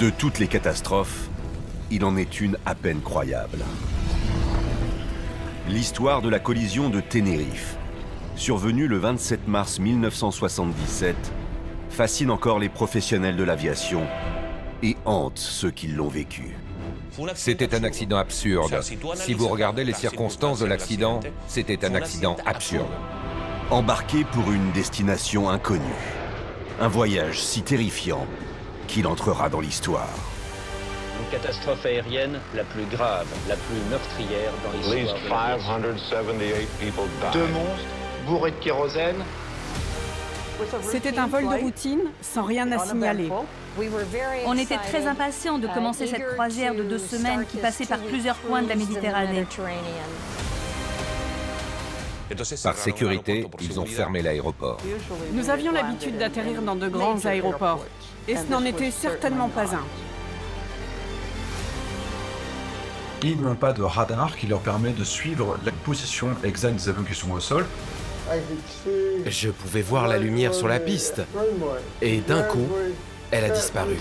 De toutes les catastrophes, il en est une à peine croyable. L'histoire de la collision de Tenerife, survenue le 27 mars 1977, fascine encore les professionnels de l'aviation et hante ceux qui l'ont vécu. C'était un accident absurde. Si vous regardez les circonstances de l'accident, c'était un accident absurde. Embarqué pour une destination inconnue, un voyage si terrifiant qu'il entrera dans l'histoire. Une catastrophe aérienne la plus grave, la plus meurtrière dans l'histoire de l'aviation. 2 monstres bourrés de kérosène. C'était un vol de routine, sans rien à signaler. On était très impatients de commencer cette croisière de 2 semaines qui passait par plusieurs coins de la Méditerranée. Par sécurité, ils ont fermé l'aéroport. Nous avions l'habitude d'atterrir dans de grands aéroports, et ce n'en était certainement pas un. Ils n'ont pas de radar qui leur permet de suivre la position exacte des avions qui sont au sol. Je pouvais voir la lumière sur la piste, et d'un coup, elle a disparu.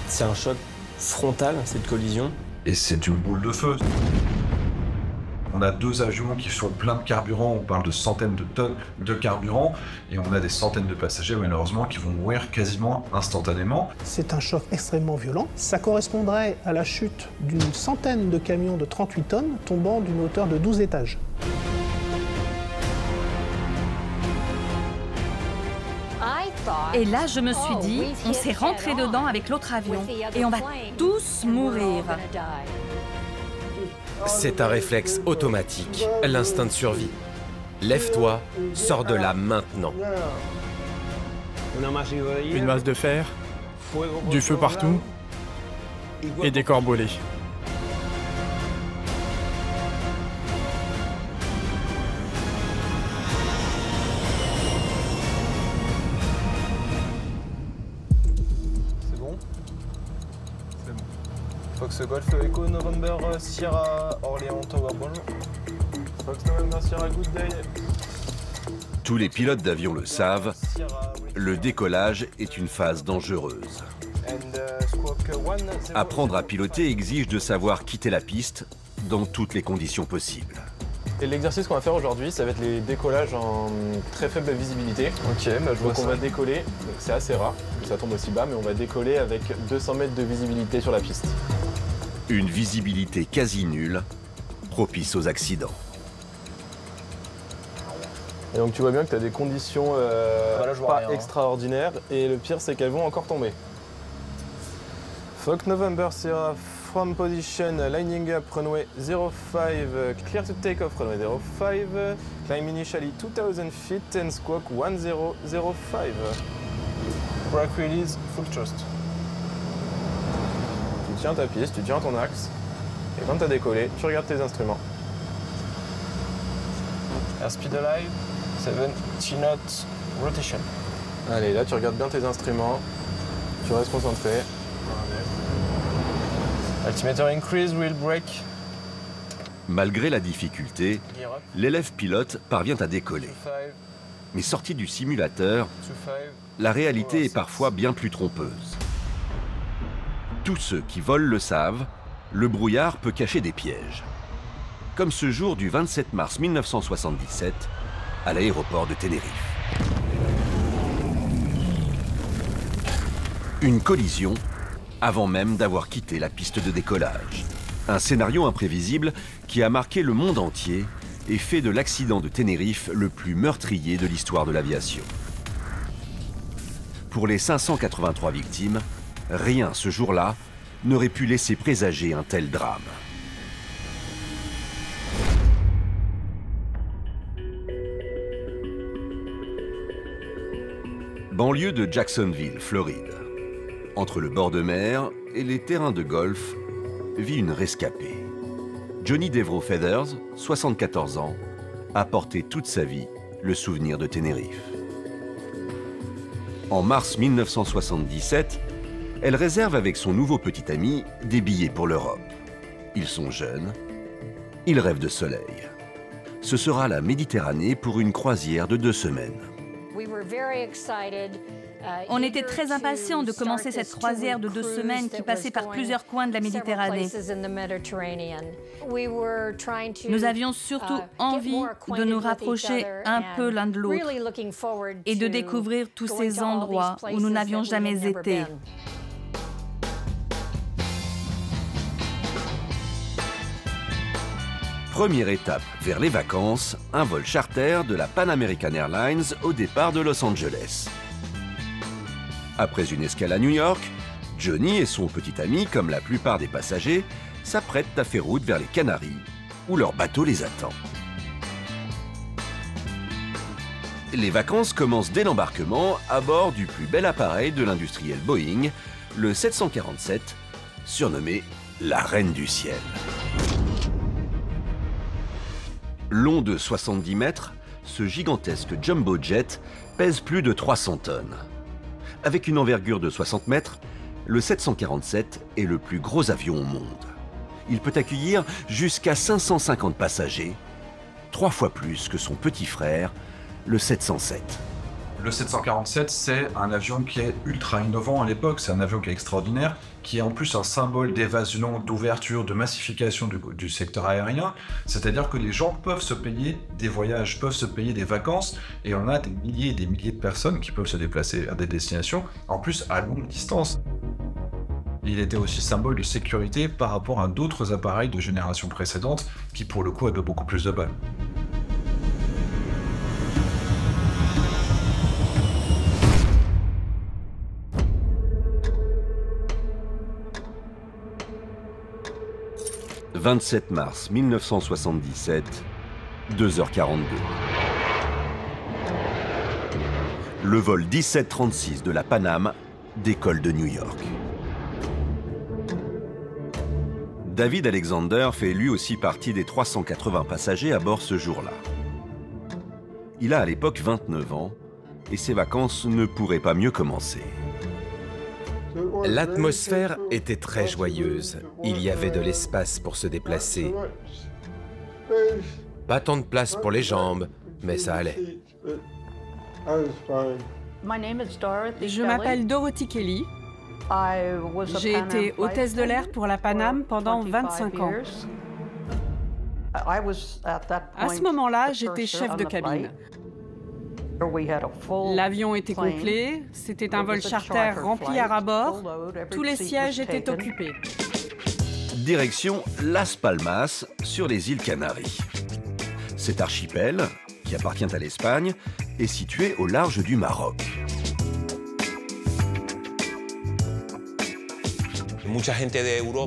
C'est un choc frontal, cette collision. Et c'est une boule de feu. On a 2 avions qui sont pleins de carburant, on parle de centaines de tonnes de carburant, et on a des centaines de passagers, malheureusement, qui vont mourir quasiment instantanément. C'est un choc extrêmement violent. Ça correspondrait à la chute d'une centaine de camions de 38 tonnes tombant d'une hauteur de 12 étages. Et là, je me suis dit, on s'est rentré dedans avec l'autre avion et on va tous mourir. C'est un réflexe automatique, l'instinct de survie. Lève-toi, sors de là maintenant. Une masse de fer, du feu partout et des corps brûlés. Fox Golf Echo November Sierra Orléans Tower, bonjour. Fox November Sierra, good day. Tous les pilotes d'avion le savent, le décollage est une phase dangereuse. Apprendre à piloter exige de savoir quitter la piste dans toutes les conditions possibles. Et l'exercice qu'on va faire aujourd'hui, ça va être les décollages en très faible visibilité. Ok, bah je vois ça. Donc on va décoller, c'est assez rare que ça tombe aussi bas, mais on va décoller avec 200 mètres de visibilité sur la piste. Une visibilité quasi nulle, propice aux accidents. Et donc tu vois bien que tu as des conditions pas extraordinaires, et le pire c'est qu'elles vont encore tomber. Fox November Sierra from position, lining up, runway 05, clear to take off, runway 05, climb initially 2000 feet and squawk 1005. Brake release, full thrust. Tu tiens ta piste, tu tiens ton axe, et quand tu as décollé, tu regardes tes instruments. Airspeed alive, 70 knots, rotation. Allez, là tu regardes bien tes instruments, tu restes concentré. Altimeter increase, wheel brake. Malgré la difficulté, l'élève pilote parvient à décoller. Mais sorti du simulateur, la réalité est parfois bien plus trompeuse. Tous ceux qui volent le savent, le brouillard peut cacher des pièges. Comme ce jour du 27 mars 1977, à l'aéroport de Tenerife. Une collision avant même d'avoir quitté la piste de décollage. Un scénario imprévisible qui a marqué le monde entier et fait de l'accident de Tenerife le plus meurtrier de l'histoire de l'aviation. Pour les 583 victimes, rien ce jour-là n'aurait pu laisser présager un tel drame. Banlieue de Jacksonville, Floride. Entre le bord de mer et les terrains de golf, vit une rescapée. Johnny Devereaux Feathers, 74 ans, a porté toute sa vie le souvenir de Tenerife. En mars 1977, elle réserve avec son nouveau petit ami des billets pour l'Europe. Ils sont jeunes, ils rêvent de soleil. ce sera la Méditerranée pour une croisière de 2 semaines. On était très impatients de commencer cette croisière de 2 semaines qui passait par plusieurs coins de la Méditerranée. Nous avions surtout envie de nous rapprocher un peu l'un de l'autre et de découvrir tous ces endroits où nous n'avions jamais été. Première étape vers les vacances, un vol charter de la Pan American Airlines au départ de Los Angeles. Après une escale à New York, Johnny et son petit ami, comme la plupart des passagers, s'apprêtent à faire route vers les Canaries, où leur bateau les attend. Les vacances commencent dès l'embarquement à bord du plus bel appareil de l'industriel Boeing, le 747, surnommé la Reine du Ciel. Long de 70 mètres, ce gigantesque jumbo jet pèse plus de 300 tonnes. Avec une envergure de 60 mètres, le 747 est le plus gros avion au monde. Il peut accueillir jusqu'à 550 passagers, 3 fois plus que son petit frère, le 707. Le 747, c'est un avion qui est ultra innovant à l'époque, c'est un avion qui est extraordinaire, qui est en plus un symbole d'évasion, d'ouverture, de massification du secteur aérien. C'est-à-dire que les gens peuvent se payer des voyages, peuvent se payer des vacances, et on a des milliers et des milliers de personnes qui peuvent se déplacer à des destinations, en plus à longue distance. Il était aussi symbole de sécurité par rapport à d'autres appareils de génération précédente qui pour le coup avaient beaucoup plus de balles. « 27 mars 1977, 2h42. Le vol 1736 de la Pan Am décolle de New York. David Alexander fait lui aussi partie des 380 passagers à bord ce jour-là. Il a à l'époque 29 ans et ses vacances ne pourraient pas mieux commencer. L'atmosphère était très joyeuse. Il y avait de l'espace pour se déplacer. Pas tant de place pour les jambes, mais ça allait. Je m'appelle Dorothy Kelly. J'ai été hôtesse de l'air pour la Pan Am pendant 25 ans. À ce moment-là, j'étais chef de cabine. L'avion était complet, c'était un vol charter rempli à ras-bord, tous les sièges étaient occupés. Direction Las Palmas, sur les îles Canaries. Cet archipel, qui appartient à l'Espagne, est situé au large du Maroc.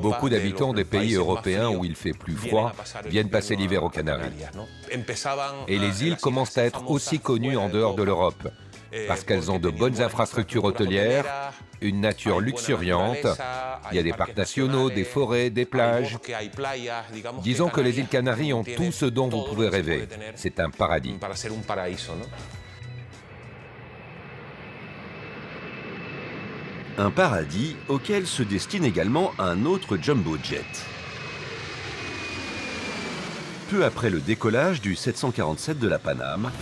Beaucoup d'habitants des pays européens où il fait plus froid viennent passer l'hiver aux Canaries. Et les îles commencent à être aussi connues en dehors de l'Europe, parce qu'elles ont de bonnes infrastructures hôtelières, une nature luxuriante, il y a des parcs nationaux, des forêts, des plages. Disons que les îles Canaries ont tout ce dont vous pouvez rêver. C'est un paradis. Un paradis auquel se destine également un autre jumbo jet. Peu après le décollage du 747 de la Pan Am,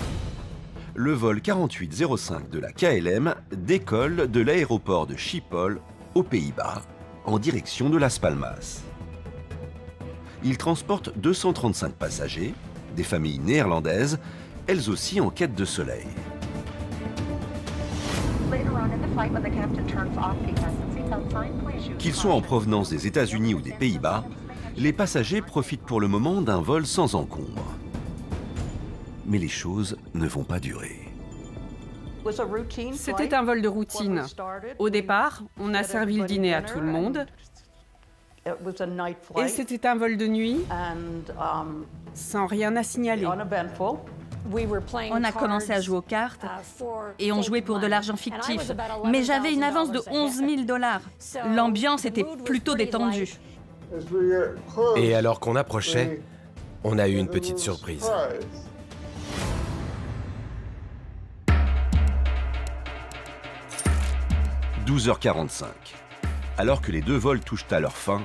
le vol 4805 de la KLM décolle de l'aéroport de Schiphol, aux Pays-Bas, en direction de Las Palmas. Il transporte 235 passagers, des familles néerlandaises, elles aussi en quête de soleil. Qu'ils soient en provenance des États-Unis ou des Pays-Bas, les passagers profitent pour le moment d'un vol sans encombre. Mais les choses ne vont pas durer. C'était un vol de routine. Au départ, on a servi le dîner à tout le monde. Et c'était un vol de nuit, sans rien à signaler. On a commencé à jouer aux cartes et on jouait pour de l'argent fictif. Mais j'avais une avance de 11 000 $. L'ambiance était plutôt détendue. Et alors qu'on approchait, on a eu une petite surprise. « 12h45. Alors que les deux vols touchent à leur fin,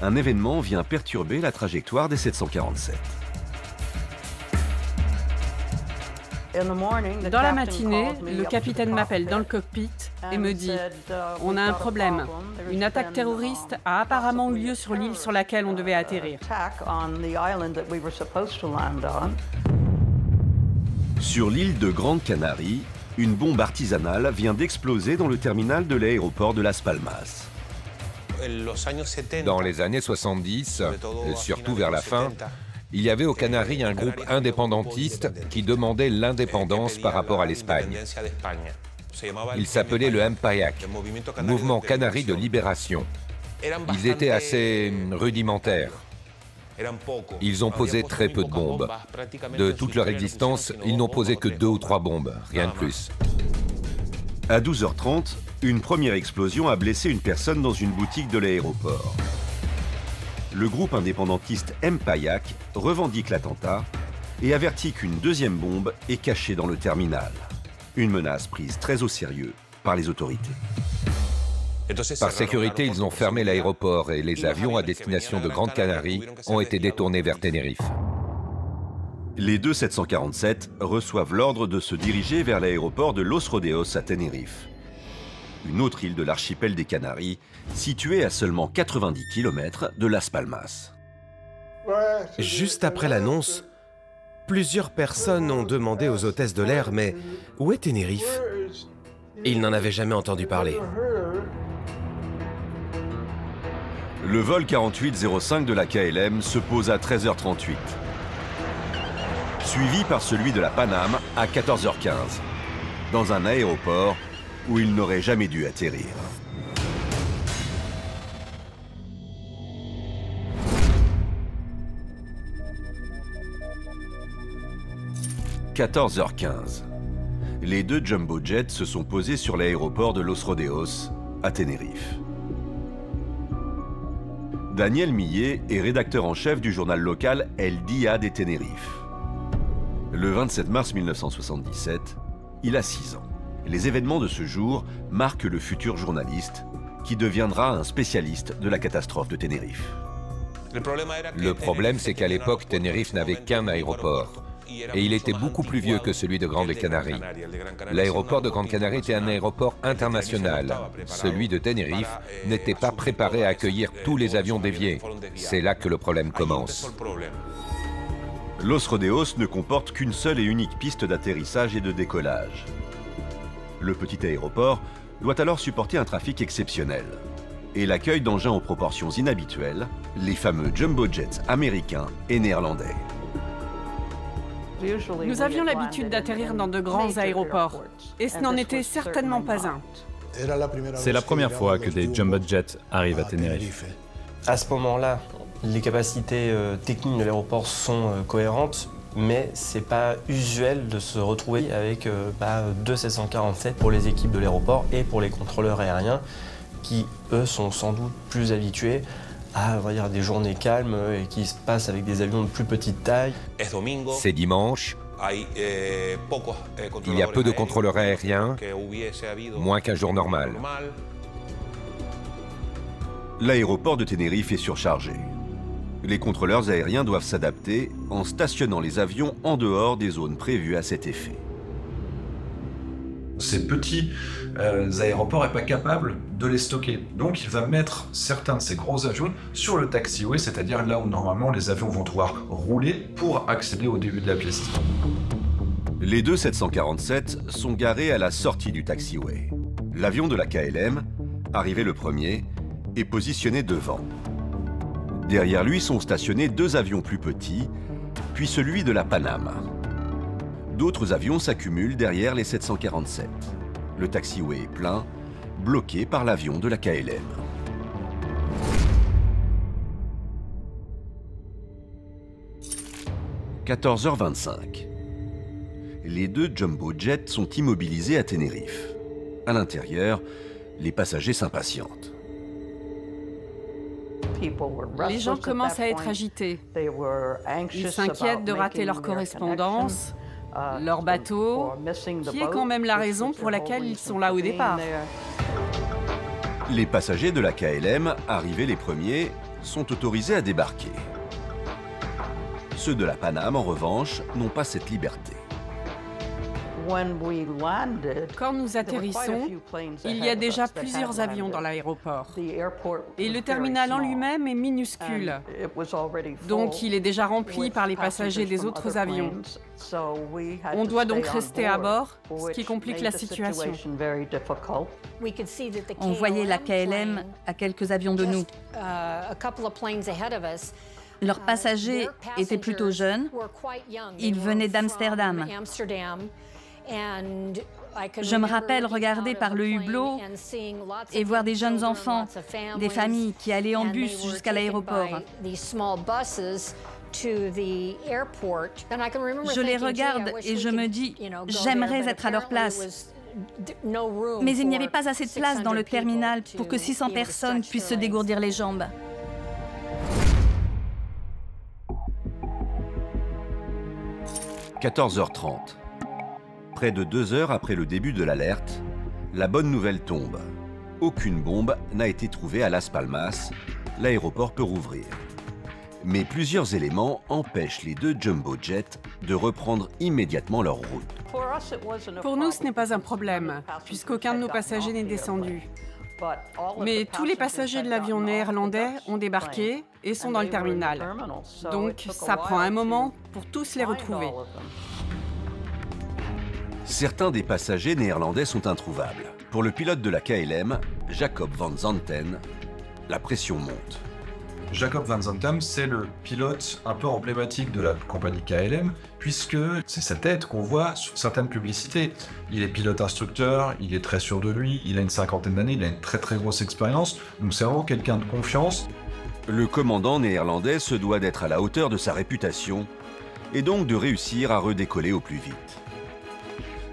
un événement vient perturber la trajectoire des 747. Dans la matinée, le capitaine m'appelle dans le cockpit et me dit « On a un problème. Une attaque terroriste a apparemment eu lieu sur l'île sur laquelle on devait atterrir. » Sur l'île de Grande Canarie, une bombe artisanale vient d'exploser dans le terminal de l'aéroport de Las Palmas. Dans les années 70, et surtout vers la fin, il y avait aux Canaries un groupe indépendantiste qui demandait l'indépendance par rapport à l'Espagne. Il s'appelait le MPAYAC, Mouvement Canarie de Libération. Ils étaient assez rudimentaires. Ils ont posé très peu de bombes. De toute leur existence, ils n'ont posé que 2 ou 3 bombes, rien de plus. À 12h30, une première explosion a blessé une personne dans une boutique de l'aéroport. Le groupe indépendantiste MPAYAC revendique l'attentat et avertit qu'une deuxième bombe est cachée dans le terminal. Une menace prise très au sérieux par les autorités. Par sécurité, ils ont fermé l'aéroport et les avions à destination de Grande Canarie ont été détournés vers Tenerife. Les deux 747 reçoivent l'ordre de se diriger vers l'aéroport de Los Rodeos à Tenerife, une autre île de l'archipel des Canaries, située à seulement 90 km de Las Palmas. Juste après l'annonce, plusieurs personnes ont demandé aux hôtesses de l'air « Mais où est Tenerife ?» Ils n'en avaient jamais entendu parler. Le vol 4805 de la KLM se pose à 13h38, suivi par celui de la Paname à 14h15, dans un aéroport où il n'aurait jamais dû atterrir. « 14h15. Les deux jumbo jets se sont posés sur l'aéroport de Los Rodeos, à Tenerife. Daniel Millet est rédacteur en chef du journal local El Día de Tenerife. Le 27 mars 1977, il a 6 ans. Les événements de ce jour marquent le futur journaliste, qui deviendra un spécialiste de la catastrophe de Tenerife. Le problème, c'est qu'à l'époque, Tenerife n'avait qu'un aéroport. Et il était beaucoup plus vieux que celui de Grande Canarie. L'aéroport de Grande Canarie était un aéroport international. Celui de Tenerife n'était pas préparé à accueillir tous les avions déviés. C'est là que le problème commence. Los Rodeos ne comporte qu'une seule et unique piste d'atterrissage et de décollage. Le petit aéroport doit alors supporter un trafic exceptionnel et l'accueil d'engins aux proportions inhabituelles, les fameux jumbo jets américains et néerlandais. Nous avions l'habitude d'atterrir dans de grands aéroports, et ce n'en était certainement pas un. C'est la première fois que des jumbo jets arrivent à Tenerife. À ce moment-là, les capacités techniques de l'aéroport sont cohérentes, mais c'est pas usuel de se retrouver avec deux 747 pour les équipes de l'aéroport et pour les contrôleurs aériens qui, eux, sont sans doute plus habitués à, on va dire, des journées calmes et qui se passent avec des avions de plus petite taille. C'est dimanche. Il y a peu de contrôleurs aériens, moins qu'un jour normal. L'aéroport de Tenerife est surchargé. Les contrôleurs aériens doivent s'adapter en stationnant les avions en dehors des zones prévues à cet effet. Ces petits aéroports n'est pas capable de les stocker. Donc il va mettre certains de ces gros avions sur le taxiway, c'est-à-dire là où normalement les avions vont devoir rouler pour accéder au début de la piste. Les deux 747 sont garés à la sortie du taxiway. L'avion de la KLM, arrivé le premier, est positionné devant. Derrière lui sont stationnés deux avions plus petits, puis celui de la Paname. D'autres avions s'accumulent derrière les 747. Le taxiway est plein, bloqué par l'avion de la KLM. « 14h25. Les deux jumbo jets sont immobilisés à Tenerife. À l'intérieur, les passagers s'impatientent. Les gens commencent à être agités. Ils s'inquiètent de rater leur correspondance, leur bateau, qui est quand même la raison pour laquelle ils sont là au départ. Les passagers de la KLM, arrivés les premiers, sont autorisés à débarquer. Ceux de la Paname, en revanche, n'ont pas cette liberté. Quand nous atterrissons, il y a déjà plusieurs avions dans l'aéroport. Et le terminal en lui-même est minuscule. Donc il est déjà rempli par les passagers des autres avions. On doit donc rester à bord, ce qui complique la situation. On voyait la KLM à quelques avions de nous. Leurs passagers étaient plutôt jeunes. Ils venaient d'Amsterdam. Je me rappelle regarder par le hublot et voir des jeunes enfants, des familles qui allaient en bus jusqu'à l'aéroport. Je les regarde et je me dis, j'aimerais être à leur place. Mais il n'y avait pas assez de place dans le terminal pour que 600 personnes puissent se dégourdir les jambes. « 14h30. Près de 2 heures après le début de l'alerte, la bonne nouvelle tombe. Aucune bombe n'a été trouvée à Las Palmas. L'aéroport peut rouvrir. Mais plusieurs éléments empêchent les deux jumbo jets de reprendre immédiatement leur route. Pour nous, ce n'est pas un problème, puisqu'aucun de nos passagers n'est descendu. Mais tous les passagers de l'avion néerlandais ont débarqué et sont dans le terminal. Donc, ça prend un moment pour tous les retrouver. Certains des passagers néerlandais sont introuvables. Pour le pilote de la KLM, Jacob van Zanten, la pression monte. Jacob van Zanten, c'est le pilote un peu emblématique de la compagnie KLM, puisque c'est sa tête qu'on voit sur certaines publicités. Il est pilote instructeur, il est très sûr de lui, il a une 50aine d'années, il a une très grosse expérience, donc c'est vraiment quelqu'un de confiance. Le commandant néerlandais se doit d'être à la hauteur de sa réputation, et donc de réussir à redécoller au plus vite.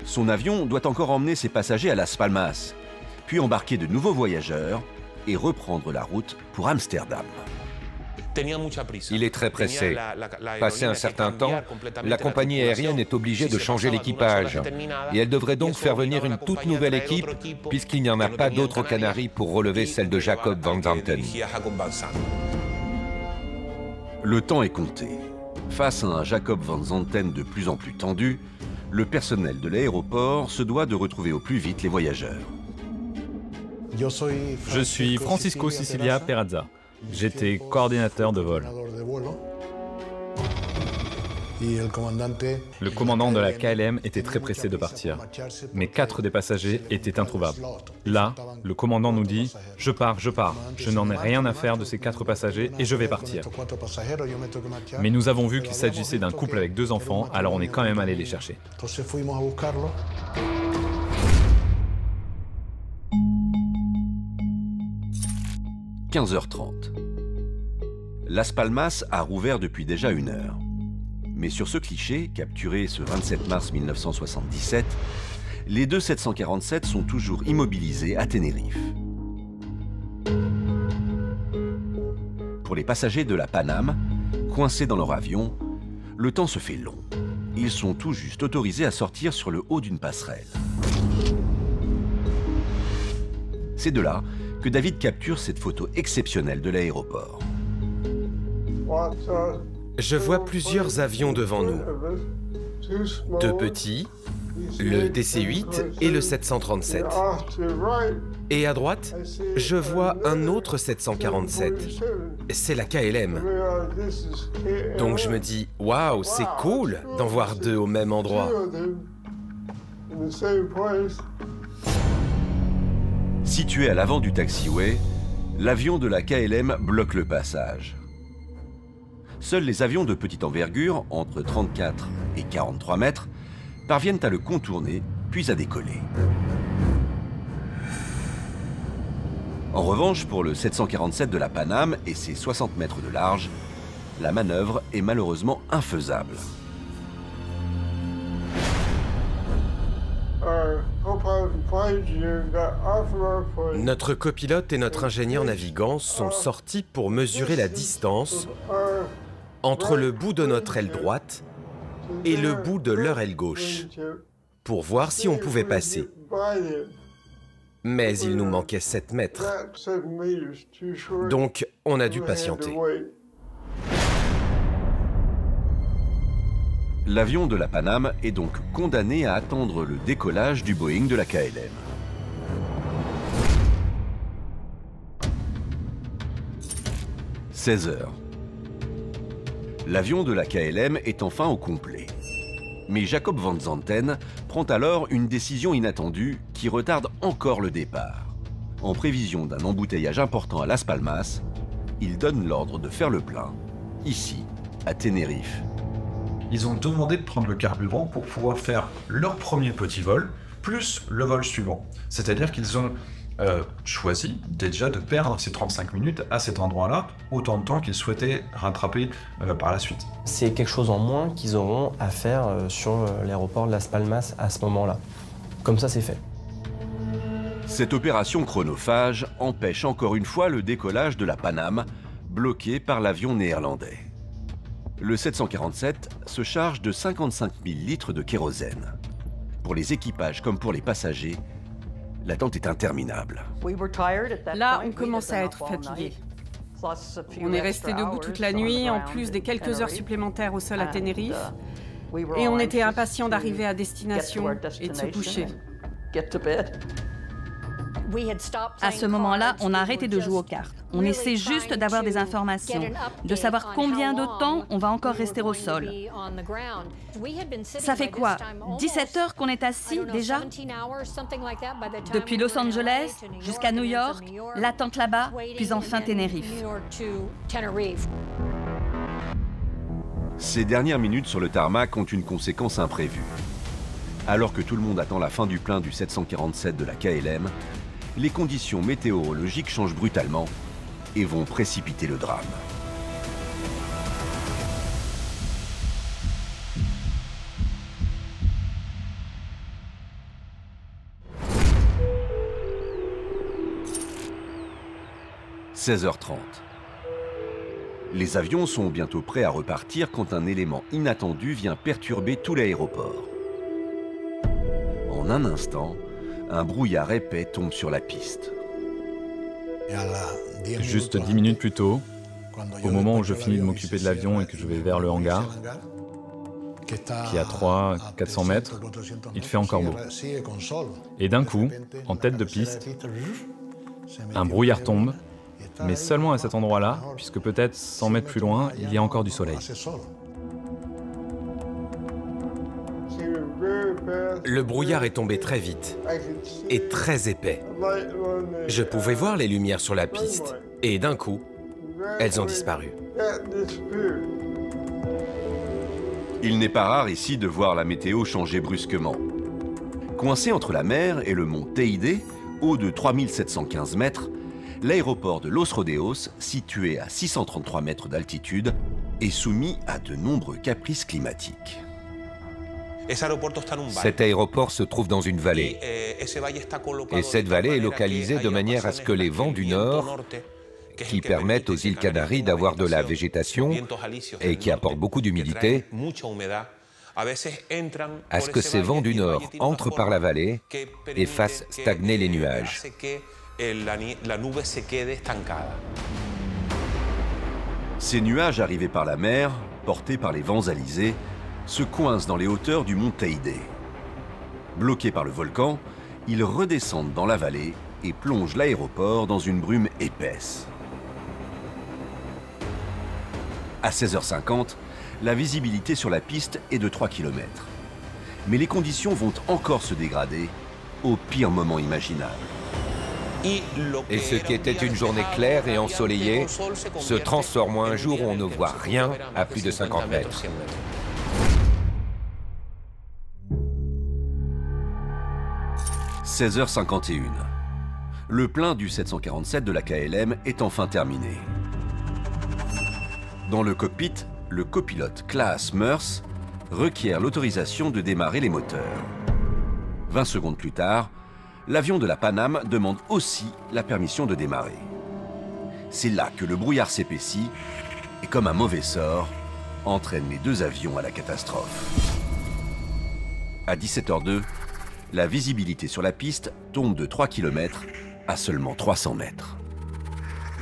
Son avion doit encore emmener ses passagers à Las Palmas, puis embarquer de nouveaux voyageurs et reprendre la route pour Amsterdam. Il est très pressé. Passé un certain temps, la compagnie aérienne est obligée de changer l'équipage. Et elle devrait donc faire venir une toute nouvelle équipe, puisqu'il n'y en a pas d'autres aux Canaries pour relever celle de Jacob van Zanten. Le temps est compté. Face à un Jacob van Zanten de plus en plus tendu, le personnel de l'aéroport se doit de retrouver au plus vite les voyageurs. Je suis Francisco Sicilia Perazza. J'étais coordinateur de vol. Le commandant de la KLM était très pressé de partir, mais 4 des passagers étaient introuvables. Là, le commandant nous dit « Je pars, je n'en ai rien à faire de ces 4 passagers et je vais partir. » Mais nous avons vu qu'il s'agissait d'un couple avec 2 enfants, alors on est quand même allé les chercher. « 15h30. Las Palmas a rouvert depuis déjà 1 heure. Mais sur ce cliché, capturé ce 27 mars 1977, les deux 747 sont toujours immobilisés à Tenerife. Pour les passagers de la Paname, coincés dans leur avion, le temps se fait long. Ils sont tout juste autorisés à sortir sur le haut d'une passerelle. C'est de là que David capture cette photo exceptionnelle de l'aéroport. Je vois plusieurs avions devant nous. 2 petits, le DC-8 et le 737. Et à droite, je vois un autre 747. C'est la KLM. Donc je me dis, waouh, c'est cool d'en voir 2 au même endroit. Situé à l'avant du taxiway, l'avion de la KLM bloque le passage. Seuls les avions de petite envergure, entre 34 et 43 mètres, parviennent à le contourner, puis à décoller. En revanche, pour le 747 de la Paname et ses 60 mètres de large, la manœuvre est malheureusement infaisable. Notre copilote et notre ingénieur navigant sont sortis pour mesurer la distance entre le bout de notre aile droite et le bout de leur aile gauche, pour voir si on pouvait passer. Mais il nous manquait 7 mètres. Donc, on a dû patienter. L'avion de la Pan Am est donc condamné à attendre le décollage du Boeing de la KLM. « 16 heures. L'avion de la KLM est enfin au complet. Mais Jacob Van Zanten prend alors une décision inattendue qui retarde encore le départ. En prévision d'un embouteillage important à Las Palmas, il donne l'ordre de faire le plein, ici, à Tenerife. Ils ont demandé de prendre le carburant pour pouvoir faire leur premier petit vol, plus le vol suivant. C'est-à-dire qu'ils ont choisi déjà de perdre ces 35 minutes à cet endroit-là, autant de temps qu'ils souhaitaient rattraper par la suite. C'est quelque chose en moins qu'ils auront à faire sur l'aéroport de Las Palmas à ce moment-là. Comme ça, c'est fait. Cette opération chronophage empêche encore une fois le décollage de la Pan Am, bloqué par l'avion néerlandais. Le 747 se charge de 55 000 litres de kérosène. Pour les équipages comme pour les passagers, l'attente est interminable. Là, on commence à être fatigué. On est resté debout toute la nuit, en plus des quelques heures supplémentaires au sol à Tenerife. Et on était impatients d'arriver à destination et de se coucher. À ce moment-là, on a arrêté de jouer aux cartes. On essaie juste d'avoir des informations, de savoir combien de temps on va encore rester au sol. Ça fait quoi, 17 heures qu'on est assis déjà? Depuis Los Angeles jusqu'à New York, l'attente là-bas, puis enfin Tenerife. Ces dernières minutes sur le tarmac ont une conséquence imprévue. Alors que tout le monde attend la fin du plein du 747 de la KLM, les conditions météorologiques changent brutalement et vont précipiter le drame. « 16h30. Les avions sont bientôt prêts à repartir quand un élément inattendu vient perturber tout l'aéroport. En un instant, un brouillard épais tombe sur la piste. Juste 10 minutes plus tôt, au moment où je finis de m'occuper de l'avion et que je vais vers le hangar, qui est à 300-400 mètres, il fait encore beau. Et d'un coup, en tête de piste, un brouillard tombe, mais seulement à cet endroit-là, puisque peut-être 100 mètres plus loin, il y a encore du soleil. Le brouillard est tombé très vite et très épais. Je pouvais voir les lumières sur la piste et d'un coup, elles ont disparu. Il n'est pas rare ici de voir la météo changer brusquement. Coincé entre la mer et le mont Teide, haut de 3715 mètres, l'aéroport de Los Rodeos, situé à 633 mètres d'altitude, est soumis à de nombreux caprices climatiques. Cet aéroport se trouve dans une vallée. Et cette vallée est localisée de manière à ce que les vents du nord, qui permettent aux îles Canaries d'avoir de la végétation et qui apportent beaucoup d'humidité, à ce que ces vents du nord entrent par la vallée et fassent stagner les nuages. Ces nuages arrivés par la mer, portés par les vents alizés, se coincent dans les hauteurs du mont Teide. Bloqués par le volcan, ils redescendent dans la vallée et plongent l'aéroport dans une brume épaisse. À 16h50, la visibilité sur la piste est de 3 km. Mais les conditions vont encore se dégrader au pire moment imaginable. Et ce qui était une journée claire et ensoleillée se transforme en un jour où on ne voit rien à plus de 50 mètres. « 16h51. Le plein du 747 de la KLM est enfin terminé. Dans le cockpit, le copilote Klaas Meurs requiert l'autorisation de démarrer les moteurs. 20 secondes plus tard, l'avion de la Pan Am demande aussi la permission de démarrer. C'est là que le brouillard s'épaissit et, comme un mauvais sort, entraîne les deux avions à la catastrophe. À 17h02, la visibilité sur la piste tombe de 3 km à seulement 300 mètres.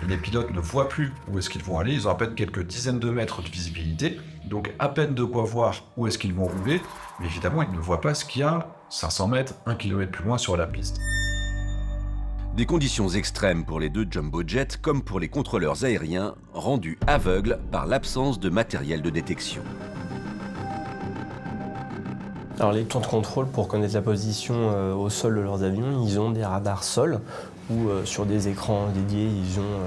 Les pilotes ne voient plus où est-ce qu'ils vont aller, ils ont à peine quelques dizaines de mètres de visibilité, donc à peine de quoi voir où est-ce qu'ils vont rouler, mais évidemment ils ne voient pas ce qu'il y a 500 mètres, 1 km plus loin sur la piste. Des conditions extrêmes pour les deux jumbo jets comme pour les contrôleurs aériens, rendus aveugles par l'absence de matériel de détection. Alors les tours de contrôle, pour connaître la position au sol de leurs avions, ils ont des radars sol où sur des écrans dédiés, ils ont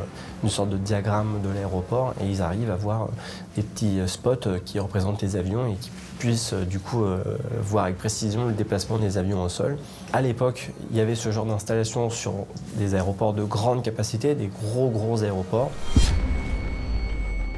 une sorte de diagramme de l'aéroport et ils arrivent à voir des petits spots qui représentent les avions et qui puissent du coup voir avec précision le déplacement des avions au sol. À l'époque, il y avait ce genre d'installation sur des aéroports de grande capacité, des gros aéroports.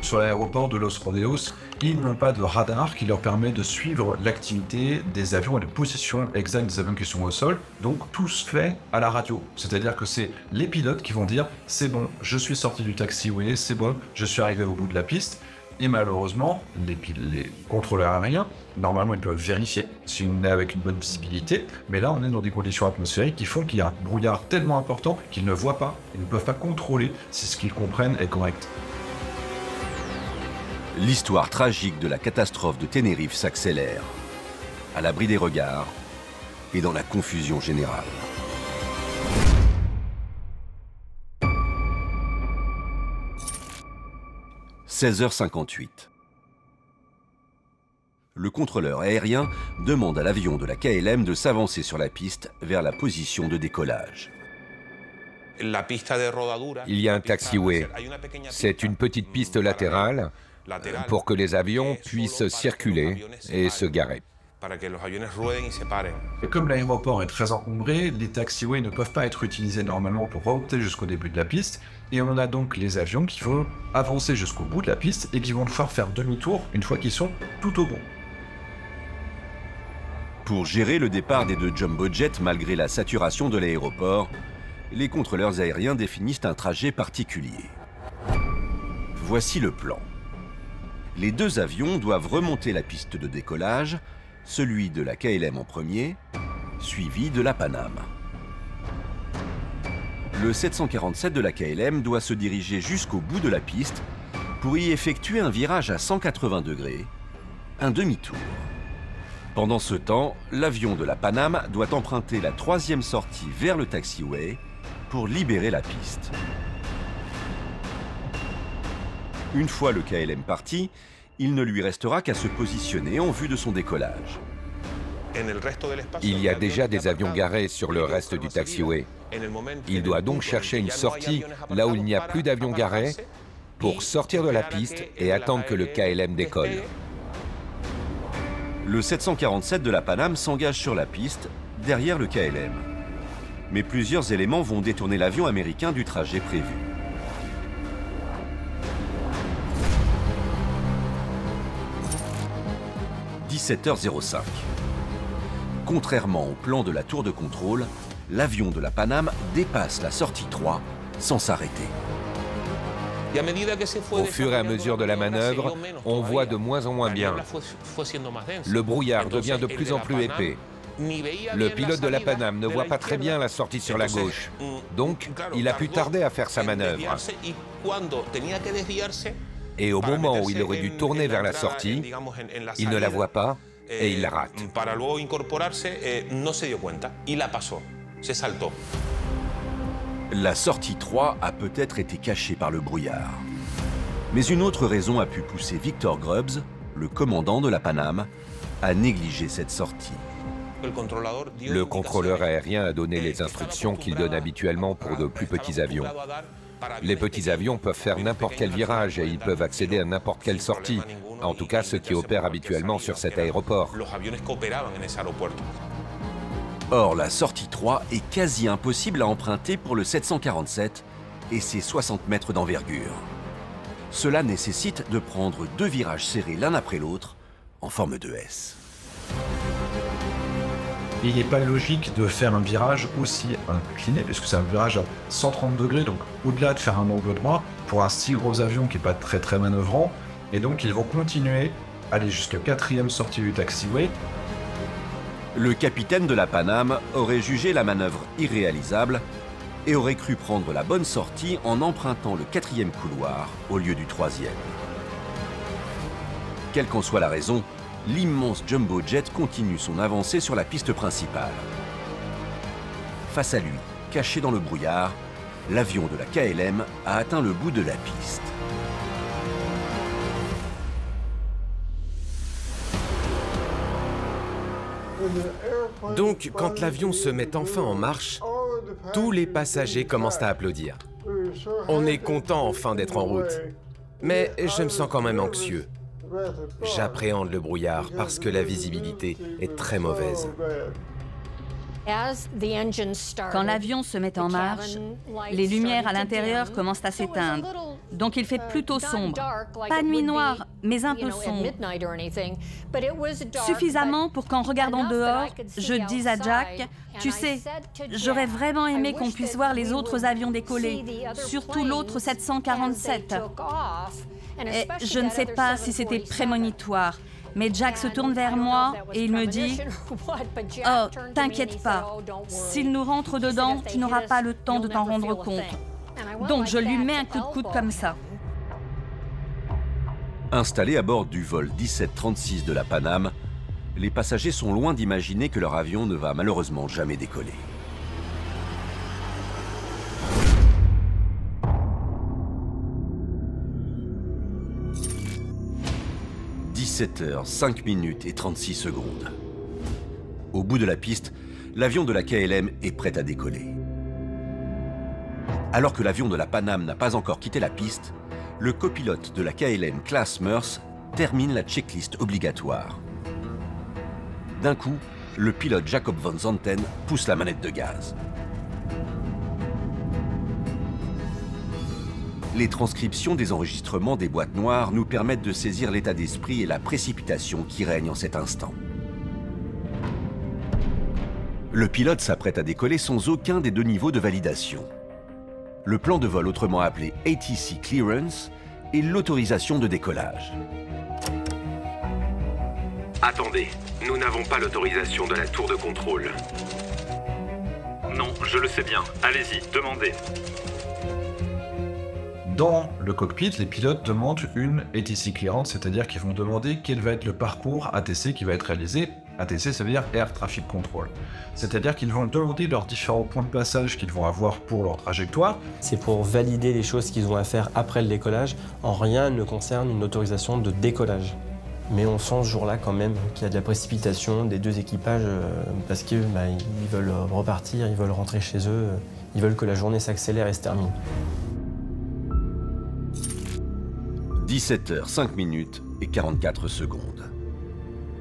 Sur l'aéroport de Los Rodeos, ils n'ont pas de radar qui leur permet de suivre l'activité des avions et la position exacte des avions qui sont au sol. Donc tout se fait à la radio. C'est-à-dire que c'est les pilotes qui vont dire « c'est bon, je suis sorti du taxiway, c'est bon, je suis arrivé au bout de la piste ». Et malheureusement, les contrôleurs aériens, normalement ils peuvent vérifier si on est avec une bonne visibilité, mais là on est dans des conditions atmosphériques qui font qu'il y a un brouillard tellement important qu'ils ne voient pas, ils ne peuvent pas contrôler si ce qu'ils comprennent est correct. L'histoire tragique de la catastrophe de Tenerife s'accélère, à l'abri des regards et dans la confusion générale. « 16h58. Le contrôleur aérien demande à l'avion de la KLM de s'avancer sur la piste vers la position de décollage. Il y a un taxiway. C'est une petite piste latérale pour que les avions puissent circuler et se garer. Et comme l'aéroport est très encombré, les taxiways ne peuvent pas être utilisés normalement pour remonter jusqu'au début de la piste, et on a donc les avions qui vont avancer jusqu'au bout de la piste et qui vont devoir faire demi-tour une fois qu'ils sont tout au bout. Pour gérer le départ des deux jumbo jets malgré la saturation de l'aéroport, les contrôleurs aériens définissent un trajet particulier. Voici le plan. Les deux avions doivent remonter la piste de décollage, celui de la KLM en premier, suivi de la Panam. Le 747 de la KLM doit se diriger jusqu'au bout de la piste pour y effectuer un virage à 180 degrés, un demi-tour. Pendant ce temps, l'avion de la Panam doit emprunter la troisième sortie vers le taxiway pour libérer la piste. Une fois le KLM parti, il ne lui restera qu'à se positionner en vue de son décollage. Il y a déjà des avions garés sur le reste du taxiway. Il doit donc chercher une sortie là où il n'y a plus d'avions garés pour sortir de la piste et attendre que le KLM décolle. Le 747 de la Panam s'engage sur la piste, derrière le KLM. Mais plusieurs éléments vont détourner l'avion américain du trajet prévu. « 17h05. Contrairement au plan de la tour de contrôle, l'avion de la Panam dépasse la sortie 3 sans s'arrêter. Au fur et à mesure de la manœuvre, on voit de moins en moins bien. Le brouillard devient de plus en plus épais. Le pilote de la Panam ne voit pas très bien la sortie sur la gauche. Donc, il a pu tarder à faire sa manœuvre. Et au moment où il aurait dû tourner vers la sortie, il ne la voit pas et il la rate. La sortie 3 a peut-être été cachée par le brouillard. Mais une autre raison a pu pousser Victor Grubbs, le commandant de la Panam, à négliger cette sortie. Le contrôleur aérien a donné les instructions qu'il donne habituellement pour de plus petits avions. Les petits avions peuvent faire n'importe quel virage et ils peuvent accéder à n'importe quelle sortie, en tout cas ceux qui opèrent habituellement sur cet aéroport. Or, la sortie 3 est quasi impossible à emprunter pour le 747 et ses 60 mètres d'envergure. Cela nécessite de prendre deux virages serrés l'un après l'autre, en forme de S. Il n'est pas logique de faire un virage aussi incliné, puisque c'est un virage à 130 degrés, donc au-delà de faire un angle droit, pour un si gros avion qui n'est pas très manœuvrant, et donc ils vont continuer, aller jusqu'à la 4e sortie du taxiway. Le capitaine de la Panam aurait jugé la manœuvre irréalisable et aurait cru prendre la bonne sortie en empruntant le 4e couloir au lieu du 3e. Quelle qu'en soit la raison, l'immense jumbo jet continue son avancée sur la piste principale. Face à lui, caché dans le brouillard, l'avion de la KLM a atteint le bout de la piste. Donc, quand l'avion se met enfin en marche, tous les passagers commencent à applaudir. On est content enfin d'être en route. Mais je me sens quand même anxieux. J'appréhende le brouillard parce que la visibilité est très mauvaise. Quand l'avion se met en marche, les lumières à l'intérieur commencent à s'éteindre. Donc il fait plutôt sombre. Pas nuit noire, mais un peu sombre. Suffisamment pour qu'en regardant dehors, je dise à Jack, « Tu sais, j'aurais vraiment aimé qu'on puisse voir les autres avions décoller, surtout l'autre 747. » Et je ne sais pas si c'était prémonitoire. Mais Jack se tourne vers moi et il me dit « Oh, t'inquiète pas, s'il nous rentre dedans, tu n'auras pas le temps de t'en rendre compte. » Donc je lui mets un coup de coude comme ça. Installés à bord du vol 1736 de la Paname, les passagers sont loin d'imaginer que leur avion ne va malheureusement jamais décoller. « 17h, 5 minutes et 36 secondes. Au bout de la piste, l'avion de la KLM est prêt à décoller. Alors que l'avion de la Paname n'a pas encore quitté la piste, le copilote de la KLM Class Mers termine la checklist obligatoire. D'un coup, le pilote Jacob Van Zanten pousse la manette de gaz. Les transcriptions des enregistrements des boîtes noires nous permettent de saisir l'état d'esprit et la précipitation qui règne en cet instant. Le pilote s'apprête à décoller sans aucun des deux niveaux de validation. Le plan de vol, autrement appelé ATC Clearance, est l'autorisation de décollage. Attendez, nous n'avons pas l'autorisation de la tour de contrôle. Non, je le sais bien. Allez-y, demandez. Dans le cockpit, les pilotes demandent une ATC Clearance, c'est-à-dire qu'ils vont demander quel va être le parcours ATC qui va être réalisé. ATC, ça veut dire Air Traffic Control. C'est-à-dire qu'ils vont demander leurs différents points de passage qu'ils vont avoir pour leur trajectoire. C'est pour valider les choses qu'ils ont à faire après le décollage. En rien ne concerne une autorisation de décollage. Mais on sent ce jour-là quand même qu'il y a de la précipitation des deux équipages parce qu'ils veulent repartir, ils veulent rentrer chez eux, ils veulent que la journée s'accélère et se termine. 17h, 5 minutes et 44 secondes.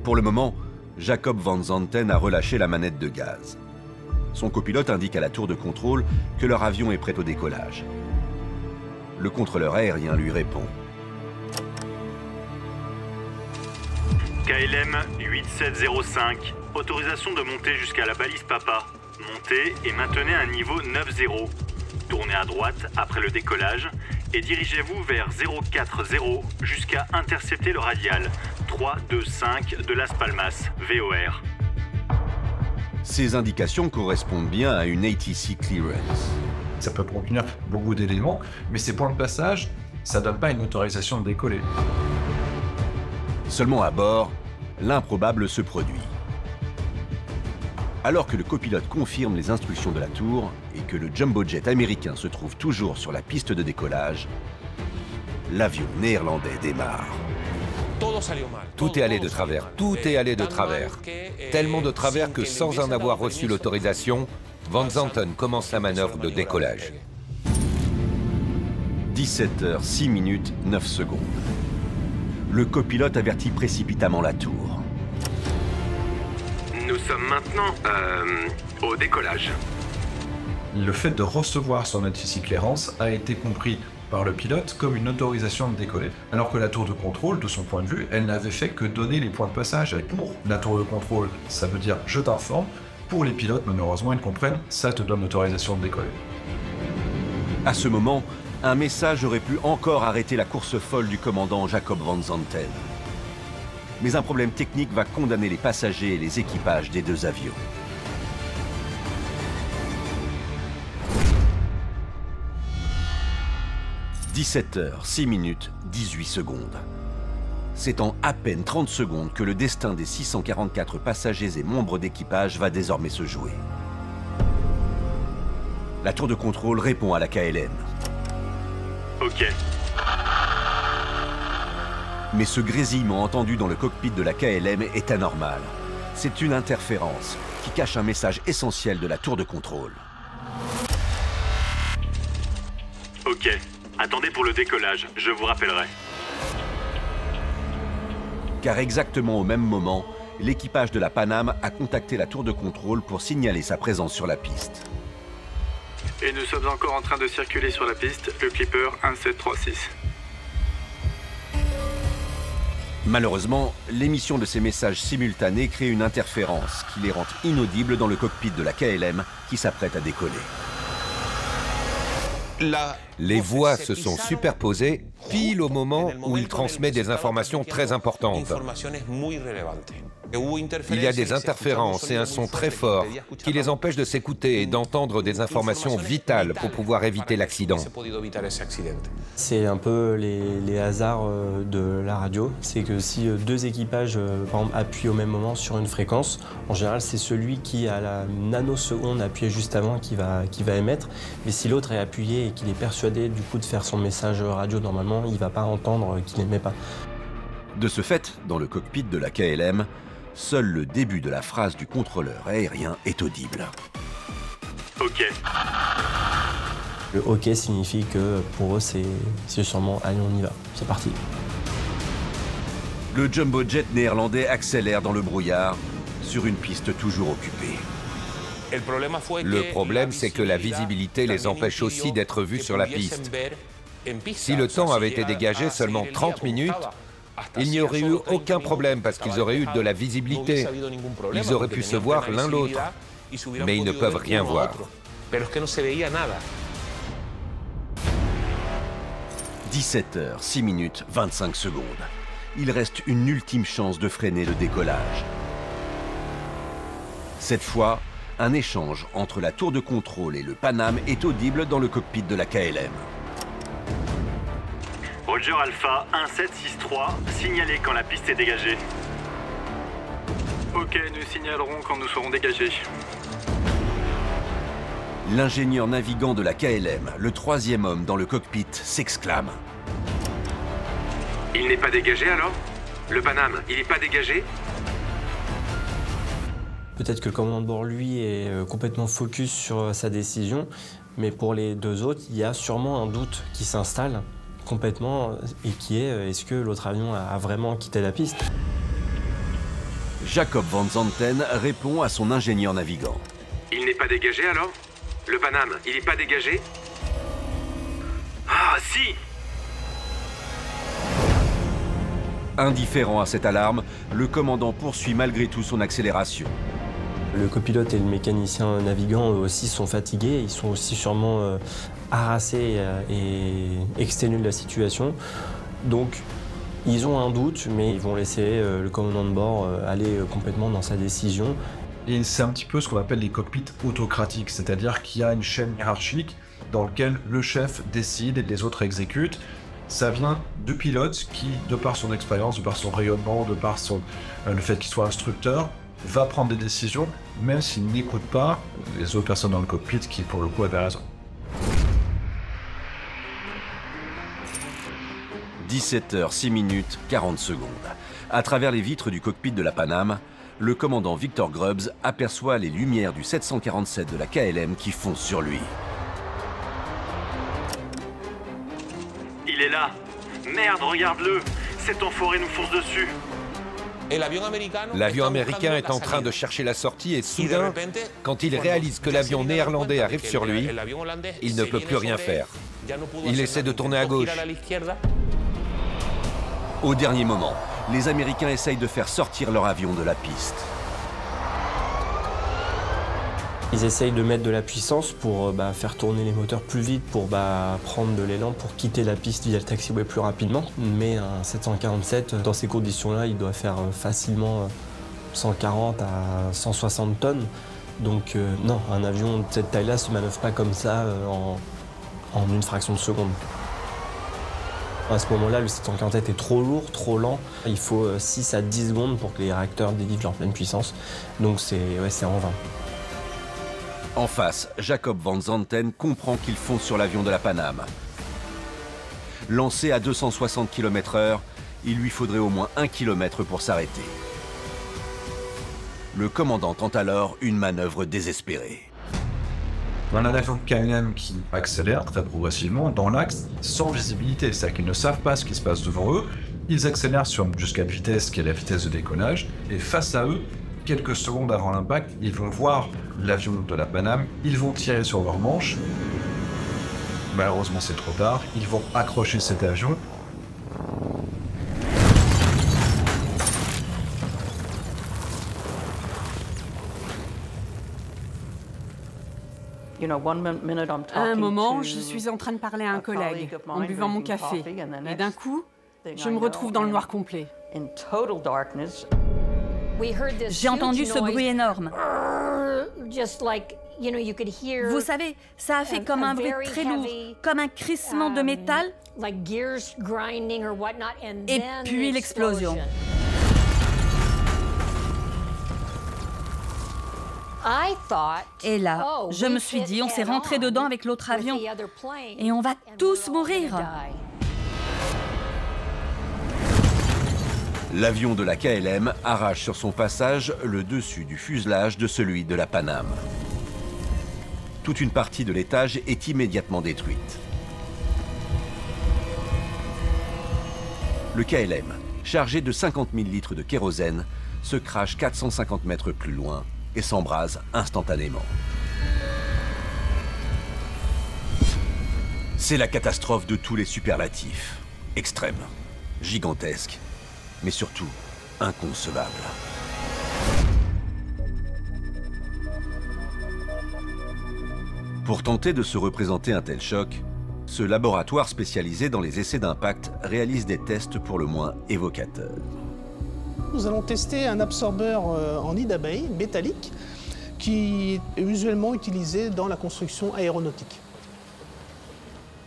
Pour le moment, Jacob Van Zanten a relâché la manette de gaz. Son copilote indique à la tour de contrôle que leur avion est prêt au décollage. Le contrôleur aérien lui répond. KLM 8705, autorisation de monter jusqu'à la balise Papa. Montez et maintenez un niveau 9-0. Tournez à droite après le décollage et dirigez-vous vers 040 jusqu'à intercepter le radial 325 de Las Palmas, VOR. Ces indications correspondent bien à une ATC Clearance. Ça peut contenir beaucoup d'éléments, mais ces points de passage, ça donne pas une autorisation de décoller. Seulement à bord, l'improbable se produit. Alors que le copilote confirme les instructions de la tour et que le jumbo jet américain se trouve toujours sur la piste de décollage, l'avion néerlandais démarre. Tout est allé de travers, tout est allé de travers. Tellement de travers que sans en avoir reçu l'autorisation, Van Zanten commence la manœuvre de décollage. 17h, 6 minutes, 9 secondes. Le copilote avertit précipitamment la tour. Nous sommes maintenant au décollage. Le fait de recevoir son ATC Clearance a été compris par le pilote comme une autorisation de décoller, alors que la tour de contrôle, de son point de vue, elle n'avait fait que donner les points de passage. Et pour la tour de contrôle, ça veut dire je t'informe. Pour les pilotes, malheureusement, ils comprennent, ça te donne l'autorisation de décoller. À ce moment, un message aurait pu encore arrêter la course folle du commandant Jacob Van Zanten. Mais un problème technique va condamner les passagers et les équipages des deux avions. « 17h, 6 minutes, 18 secondes. C'est en à peine 30 secondes que le destin des 644 passagers et membres d'équipage va désormais se jouer. La tour de contrôle répond à la KLM. Ok. Mais ce grésillement entendu dans le cockpit de la KLM est anormal. C'est une interférence qui cache un message essentiel de la tour de contrôle. Ok. Attendez pour le décollage, je vous rappellerai. Car exactement au même moment, l'équipage de la Panam a contacté la tour de contrôle pour signaler sa présence sur la piste. Et nous sommes encore en train de circuler sur la piste, le Clipper 1736. Malheureusement, l'émission de ces messages simultanés crée une interférence qui les rend inaudibles dans le cockpit de la KLM qui s'apprête à décoller. Les voix se sont superposées pile au moment où il transmet des informations très importantes. Il y a des interférences et un son très fort qui les empêche de s'écouter et d'entendre des informations vitales pour pouvoir éviter l'accident. C'est un peu les hasards de la radio. C'est que si deux équipages par exemple, appuient au même moment sur une fréquence, en général c'est celui qui à la nanoseconde appuyé juste avant qui va émettre. Mais si l'autre est appuyé et qu'il est persuadé du coup de faire son message radio normalement, il ne va pas entendre qu'il n'émet pas. De ce fait, dans le cockpit de la KLM, seul le début de la phrase du contrôleur aérien est audible. Ok. Le OK signifie que pour eux, c'est sûrement « allez, on y va, c'est parti ». Le jumbo jet néerlandais accélère dans le brouillard sur une piste toujours occupée. Le problème, c'est que la visibilité les empêche aussi d'être vus sur la piste. Si le temps avait été dégagé seulement 30 minutes, il n'y aurait eu aucun problème parce qu'ils auraient eu de la visibilité. Ils auraient pu se voir l'un l'autre, mais ils ne peuvent rien voir. 17h, 6 minutes, 25 secondes. Il reste une ultime chance de freiner le décollage. Cette fois, un échange entre la tour de contrôle et le Panam est audible dans le cockpit de la KLM. Roger Alpha 1763, signalez quand la piste est dégagée. Ok, nous signalerons quand nous serons dégagés. L'ingénieur navigant de la KLM, le troisième homme dans le cockpit, s'exclame. Il n'est pas dégagé alors? Le Panam, il n'est pas dégagé? Peut-être que le commandant de bord, lui, est complètement focus sur sa décision, mais pour les deux autres, il y a sûrement un doute qui s'installe complètement et qui est est-ce que l'autre avion a vraiment quitté la piste? Jacob Van Zanten répond à son ingénieur navigant. Il n'est pas dégagé alors? Le Panam, il n'est pas dégagé? Ah si! Indifférent à cette alarme, le commandant poursuit malgré tout son accélération. Le copilote et le mécanicien navigant eux aussi sont fatigués, ils sont aussi sûrement harassés et exténués de la situation. Donc ils ont un doute, mais ils vont laisser le commandant de bord aller complètement dans sa décision. Et c'est un petit peu ce qu'on appelle les cockpits autocratiques, c'est-à-dire qu'il y a une chaîne hiérarchique dans laquelle le chef décide et les autres exécutent. Ça vient de pilotes qui, de par son expérience, de par son rayonnement, de par le fait qu'il soit instructeur, va prendre des décisions, même s'il n'écoute pas les autres personnes dans le cockpit qui, pour le coup, avaient raison. 17h, 6 minutes, 40 secondes. À travers les vitres du cockpit de la Panam, le commandant Victor Grubbs aperçoit les lumières du 747 de la KLM qui foncent sur lui. Il est là. Merde, regarde-le. Cet enfoiré nous fonce dessus. L'avion américain est en train de chercher la sortie et soudain, quand il réalise que l'avion néerlandais arrive sur lui, il ne peut plus rien faire. Il essaie de tourner à gauche. Au dernier moment, les Américains essayent de faire sortir leur avion de la piste. Ils essayent de mettre de la puissance pour faire tourner les moteurs plus vite, pour prendre de l'élan, pour quitter la piste via le taxiway plus rapidement. Mais un 747, dans ces conditions-là, il doit faire facilement 140 à 160 tonnes. Donc non, un avion de cette taille-là ne se manœuvre pas comme ça en une fraction de seconde. À ce moment-là, le 747 est trop lourd, trop lent. Il faut 6 à 10 secondes pour que les réacteurs délivrent leur pleine puissance. Donc c'est en vain. En face, Jacob Van Zanten comprend qu'il fonce sur l'avion de la Paname. Lancé à 260 km/h, il lui faudrait au moins 1 km pour s'arrêter. Le commandant tente alors une manœuvre désespérée. On a un avion de KLM qui accélère très progressivement dans l'axe sans visibilité, c'est-à-dire qu'ils ne savent pas ce qui se passe devant eux. Ils accélèrent jusqu'à une vitesse qui est la vitesse de décollage, et face à eux, quelques secondes avant l'impact, ils vont voir l'avion de la Paname, ils vont tirer sur leur manche. Malheureusement, c'est trop tard, ils vont accrocher cet avion. À un moment, je suis en train de parler à un collègue, en buvant mon café, et d'un coup, je me retrouve dans le noir complet. J'ai entendu ce bruit énorme. Vous savez, ça a fait comme un bruit très lourd, comme un crissement de métal, et puis l'explosion. Et là, je me suis dit, on s'est rentré dedans avec l'autre avion, et on va tous mourir. L'avion de la KLM arrache sur son passage le dessus du fuselage de celui de la Paname. Toute une partie de l'étage est immédiatement détruite. Le KLM, chargé de 50 000 litres de kérosène, se crache 450 mètres plus loin et s'embrase instantanément. C'est la catastrophe de tous les superlatifs. Extrême, gigantesque, mais surtout inconcevable. Pour tenter de se représenter un tel choc, ce laboratoire spécialisé dans les essais d'impact réalise des tests pour le moins évocateurs. Nous allons tester un absorbeur en nid d'abeille métallique qui est usuellement utilisé dans la construction aéronautique.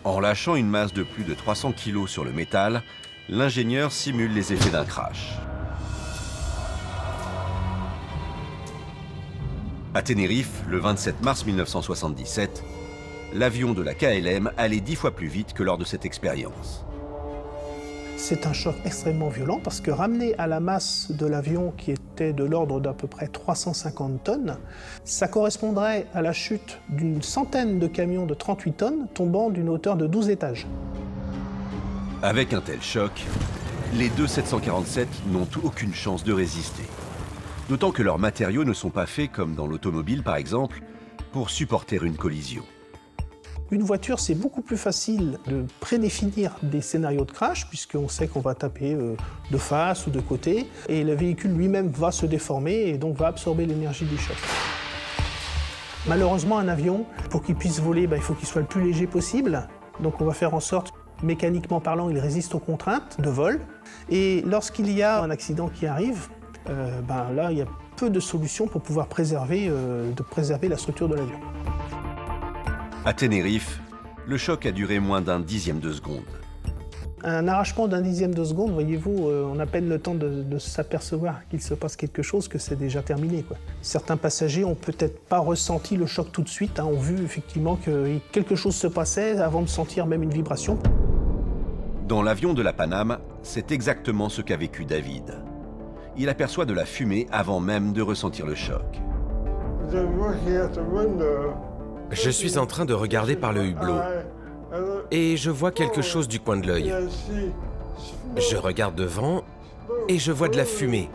En lâchant une masse de plus de 300 kg sur le métal, l'ingénieur simule les effets d'un crash. À Tenerife, le 27 mars 1977, l'avion de la KLM allait 10 fois plus vite que lors de cette expérience. C'est un choc extrêmement violent parce que ramené à la masse de l'avion qui était de l'ordre d'à peu près 350 tonnes, ça correspondrait à la chute d'une centaine de camions de 38 tonnes tombant d'une hauteur de 12 étages. Avec un tel choc, les deux 747 n'ont aucune chance de résister. D'autant que leurs matériaux ne sont pas faits, comme dans l'automobile par exemple, pour supporter une collision. Une voiture, c'est beaucoup plus facile de prédéfinir des scénarios de crash, puisqu'on sait qu'on va taper de face ou de côté, et le véhicule lui-même va se déformer et donc va absorber l'énergie du choc. Malheureusement, un avion, pour qu'il puisse voler, il faut qu'il soit le plus léger possible. Donc on va faire en sorte, mécaniquement parlant, il résiste aux contraintes de vol. Et lorsqu'il y a un accident qui arrive, là, il y a peu de solutions pour pouvoir préserver la structure de l'avion. À Tenerife, le choc a duré moins d'un dixième de seconde. Un arrachement d'un dixième de seconde, voyez-vous, on a à peine le temps de s'apercevoir qu'il se passe quelque chose, que c'est déjà terminé, quoi. Certains passagers ont peut-être pas ressenti le choc tout de suite, ont vu effectivement que quelque chose se passait avant de sentir même une vibration. Dans l'avion de la Paname, c'est exactement ce qu'a vécu David. Il aperçoit de la fumée avant même de ressentir le choc. Je suis en train de regarder par le hublot et je vois quelque chose du coin de l'œil. Je regarde devant et je vois de la fumée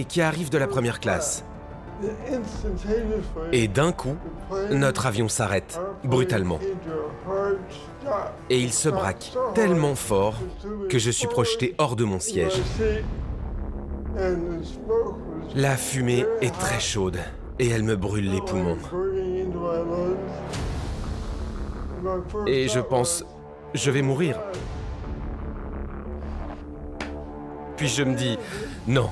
qui arrive de la première classe. Et d'un coup, notre avion s'arrête, brutalement. Et il se braque tellement fort que je suis projeté hors de mon siège. La fumée est très chaude et elle me brûle les poumons. Et je pense, je vais mourir. Puis je me dis, non,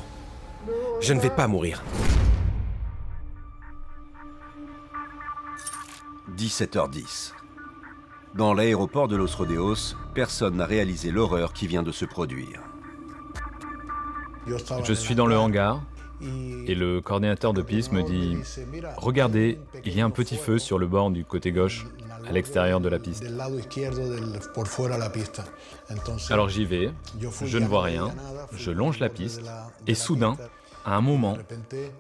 je ne vais pas mourir. 17h10. Dans l'aéroport de Los Rodeos, personne n'a réalisé l'horreur qui vient de se produire. Je suis dans le hangar et le coordinateur de piste me dit « Regardez, il y a un petit feu sur le bord du côté gauche, à l'extérieur de la piste. » Alors j'y vais, je ne vois rien, je longe la piste et soudain, à un moment,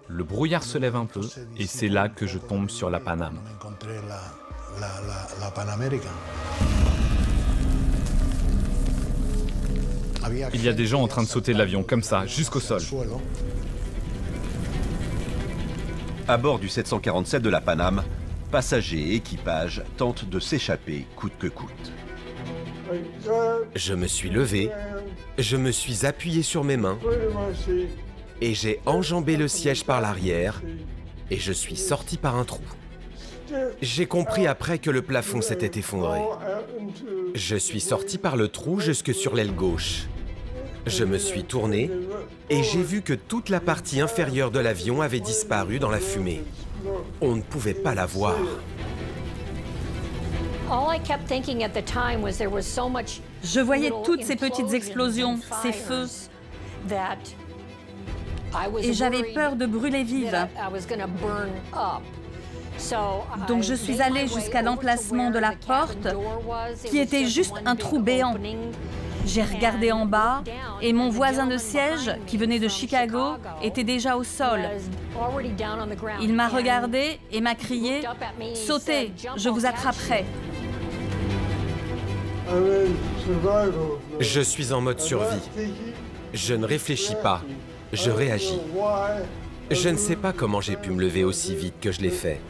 le brouillard se lève un peu et c'est là que je tombe sur la Pan Am. Il y a des gens en train de sauter de l'avion, comme ça, jusqu'au sol. À bord du 747 de la Pan Am, passagers et équipage tentent de s'échapper coûte que coûte. Je me suis levé, je me suis appuyé sur mes mains et j'ai enjambé le siège par l'arrière et je suis sorti par un trou. J'ai compris après que le plafond s'était effondré. Je suis sorti par le trou jusque sur l'aile gauche. Je me suis tourné et j'ai vu que toute la partie inférieure de l'avion avait disparu dans la fumée. On ne pouvait pas la voir. Je voyais toutes ces petites explosions, ces feux. Et j'avais peur de brûler vive. Donc je suis allée jusqu'à l'emplacement de la porte, qui était juste un trou béant. J'ai regardé en bas et mon voisin de siège, qui venait de Chicago, était déjà au sol. Il m'a regardé et m'a crié « Sautez, je vous attraperai ». Je suis en mode survie. Je ne réfléchis pas, je réagis. Je ne sais pas comment j'ai pu me lever aussi vite que je l'ai fait.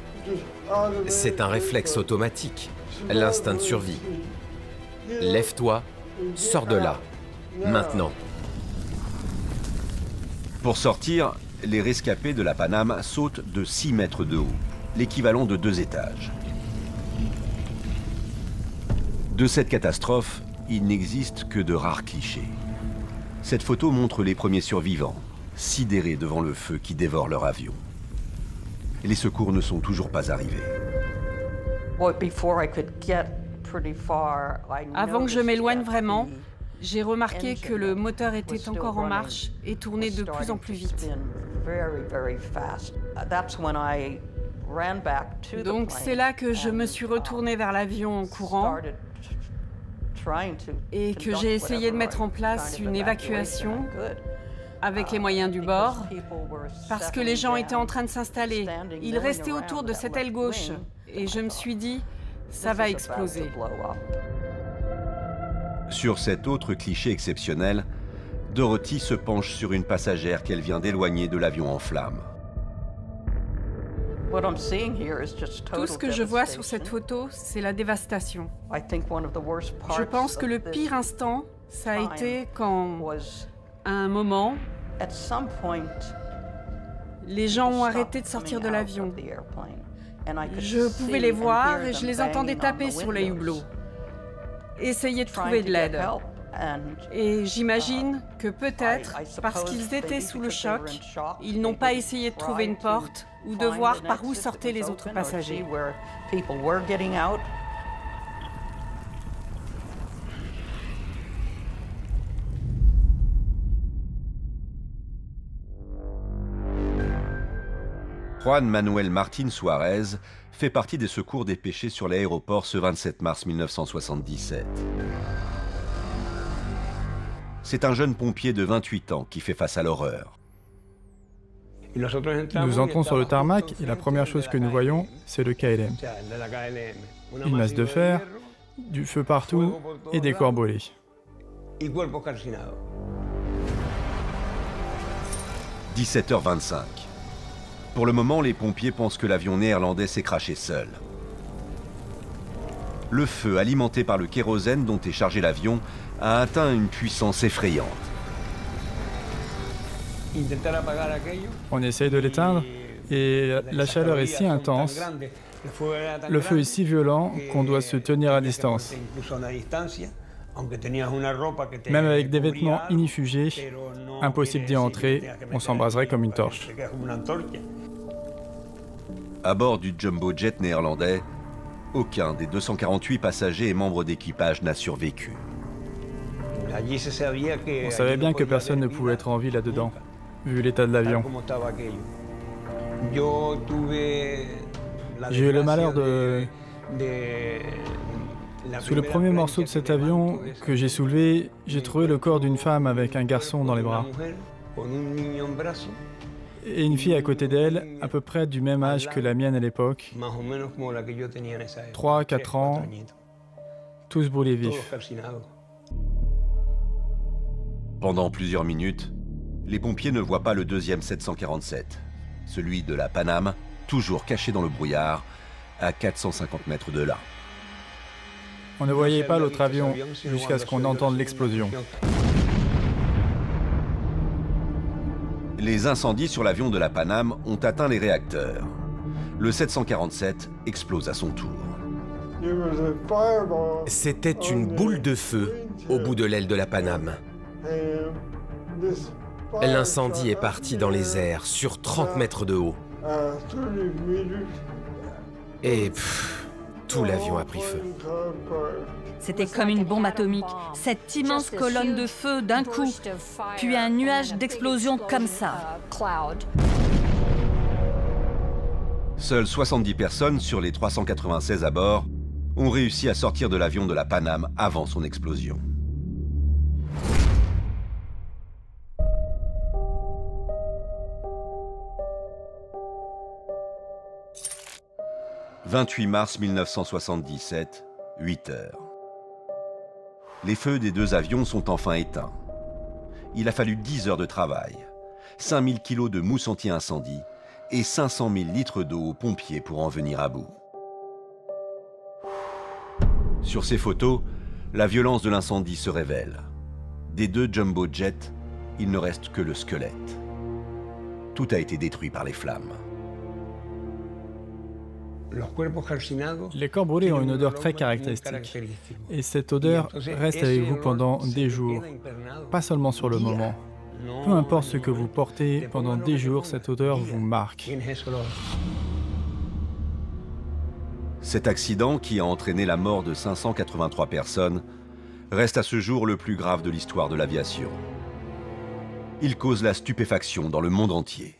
C'est un réflexe automatique, l'instinct de survie. Lève-toi, sors de là, maintenant. Pour sortir, les rescapés de la Pan Am sautent de 6 mètres de haut, l'équivalent de 2 étages. De cette catastrophe, il n'existe que de rares clichés. Cette photo montre les premiers survivants, sidérés devant le feu qui dévore leur avion. Les secours ne sont toujours pas arrivés. Avant que je m'éloigne vraiment, j'ai remarqué que le moteur était encore en marche et tournait de plus en plus vite. Donc c'est là que je me suis retournée vers l'avion en courant et que j'ai essayé de mettre en place une évacuation avec les moyens du bord, parce que les gens étaient en train de s'installer. Ils restaient autour de cette aile gauche et je me suis dit, ça va exploser. Sur cet autre cliché exceptionnel, Dorothy se penche sur une passagère qu'elle vient d'éloigner de l'avion en flammes. Tout ce que je vois sur cette photo, c'est la dévastation. Je pense que le pire instant, ça a été quand, à un moment, les gens ont arrêté de sortir de l'avion. Je pouvais les voir et je les entendais taper sur les hublots, essayer de trouver de l'aide. Et j'imagine que peut-être, parce qu'ils étaient sous le choc, ils n'ont pas essayé de trouver une porte ou de voir par où sortaient les autres passagers. Juan Manuel Martín Suárez fait partie des secours dépêchés sur l'aéroport ce 27 mars 1977. C'est un jeune pompier de 28 ans qui fait face à l'horreur. Nous entrons sur le tarmac et la première chose que nous voyons, c'est le KLM. Une masse de fer, du feu partout et des corps brûlés. 17h25. Pour le moment, les pompiers pensent que l'avion néerlandais s'est crashé seul. Le feu, alimenté par le kérosène dont est chargé l'avion, a atteint une puissance effrayante. On essaye de l'éteindre et la chaleur est si intense, le feu est si violent qu'on doit se tenir à distance. Même avec des vêtements inifugés, impossible d'y entrer, on s'embraserait comme une torche. À bord du jumbo jet néerlandais, Aucun des 248 passagers et membres d'équipage n'a survécu. On savait bien que personne ne pouvait être en vie là-dedans, vu l'état de l'avion. J'ai eu le malheur de... Sous le premier morceau de cet avion que j'ai soulevé, j'ai trouvé le corps d'une femme avec un garçon dans les bras. Et une fille à côté d'elle, à peu près du même âge que la mienne à l'époque. 3, 4 ans, tous brûlés vifs. Pendant plusieurs minutes, les pompiers ne voient pas le deuxième 747, celui de la Paname, toujours caché dans le brouillard, à 450 mètres de là. On ne voyait pas l'autre avion jusqu'à ce qu'on entende l'explosion. Les incendies sur l'avion de la Paname ont atteint les réacteurs. Le 747 explose à son tour. C'était une boule de feu au bout de l'aile de la Paname. L'incendie est parti dans les airs, sur 30 mètres de haut. Et tout l'avion a pris feu. C'était comme une bombe atomique, cette immense colonne de feu d'un coup, puis un nuage d'explosion comme ça. Seules 70 personnes sur les 396 à bord ont réussi à sortir de l'avion de la Paname avant son explosion. « 28 mars 1977, 8 heures. Les feux des deux avions sont enfin éteints. Il a fallu 10 heures de travail, 5000 kilos de mousse anti-incendie et 500 000 litres d'eau aux pompiers pour en venir à bout. Sur ces photos, la violence de l'incendie se révèle. Des deux jumbo jets, il ne reste que le squelette. Tout a été détruit par les flammes. Les corps brûlés ont une odeur très caractéristique. Et cette odeur reste avec vous pendant des jours, pas seulement sur le moment. Peu importe ce que vous portez, pendant des jours, cette odeur vous marque. Cet accident, qui a entraîné la mort de 583 personnes, reste à ce jour le plus grave de l'histoire de l'aviation. Il cause la stupéfaction dans le monde entier.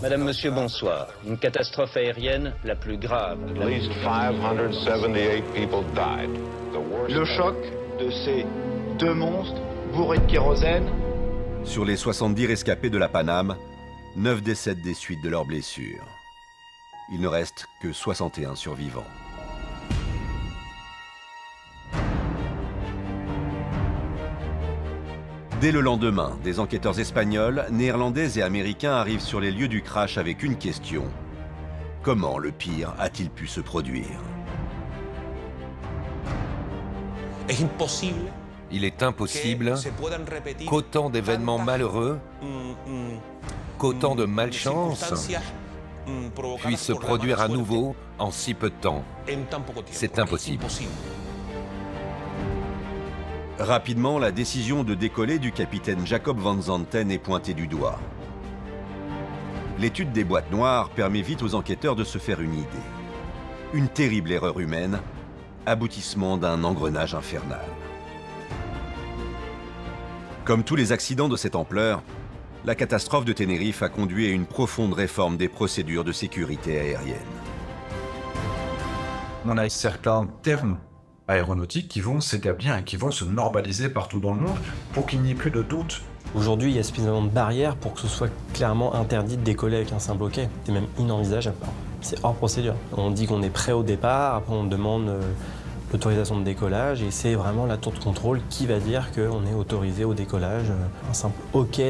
Madame, Monsieur, bonsoir. Une catastrophe aérienne la plus grave. Le choc de ces deux monstres bourrés de kérosène. Sur les 70 rescapés de la Paname, 9 décèdent des suites de leurs blessures. Il ne reste que 61 survivants. Dès le lendemain, des enquêteurs espagnols, néerlandais et américains arrivent sur les lieux du crash avec une question. Comment le pire a-t-il pu se produire? Il est impossible qu'autant d'événements malheureux, qu'autant de malchance puissent se produire à nouveau en si peu de temps. C'est impossible. Rapidement, la décision de décoller du capitaine Jacob van Zanten est pointée du doigt. L'étude des boîtes noires permet vite aux enquêteurs de se faire une idée. Une terrible erreur humaine, aboutissement d'un engrenage infernal. Comme tous les accidents de cette ampleur, la catastrophe de Tenerife a conduit à une profonde réforme des procédures de sécurité aérienne. On a certains termes aéronautiques qui vont s'établir et qui vont se normaliser partout dans le monde pour qu'il n'y ait plus de doute. Aujourd'hui, il y a suffisamment de barrières pour que ce soit clairement interdit de décoller avec un simple OK. C'est même inenvisageable. C'est hors procédure. On dit qu'on est prêt au départ, après on demande l'autorisation de décollage et c'est vraiment la tour de contrôle qui va dire qu'on est autorisé au décollage. Un simple OK,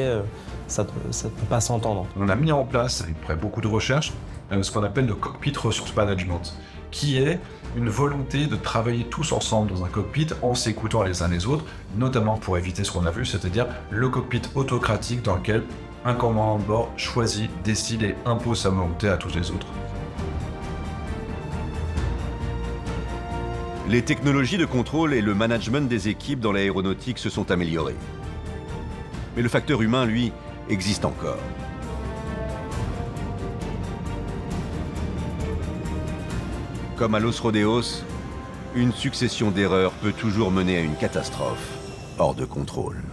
ça ne peut pas s'entendre. On a mis en place, après beaucoup de recherches, ce qu'on appelle le cockpit resource management, qui est une volonté de travailler tous ensemble dans un cockpit en s'écoutant les uns les autres, notamment pour éviter ce qu'on a vu, c'est-à-dire le cockpit autocratique dans lequel un commandant de bord choisit, décide et impose sa volonté à tous les autres. Les technologies de contrôle et le management des équipes dans l'aéronautique se sont améliorées. Mais le facteur humain, lui, existe encore. Comme à Los Rodeos, une succession d'erreurs peut toujours mener à une catastrophe hors de contrôle.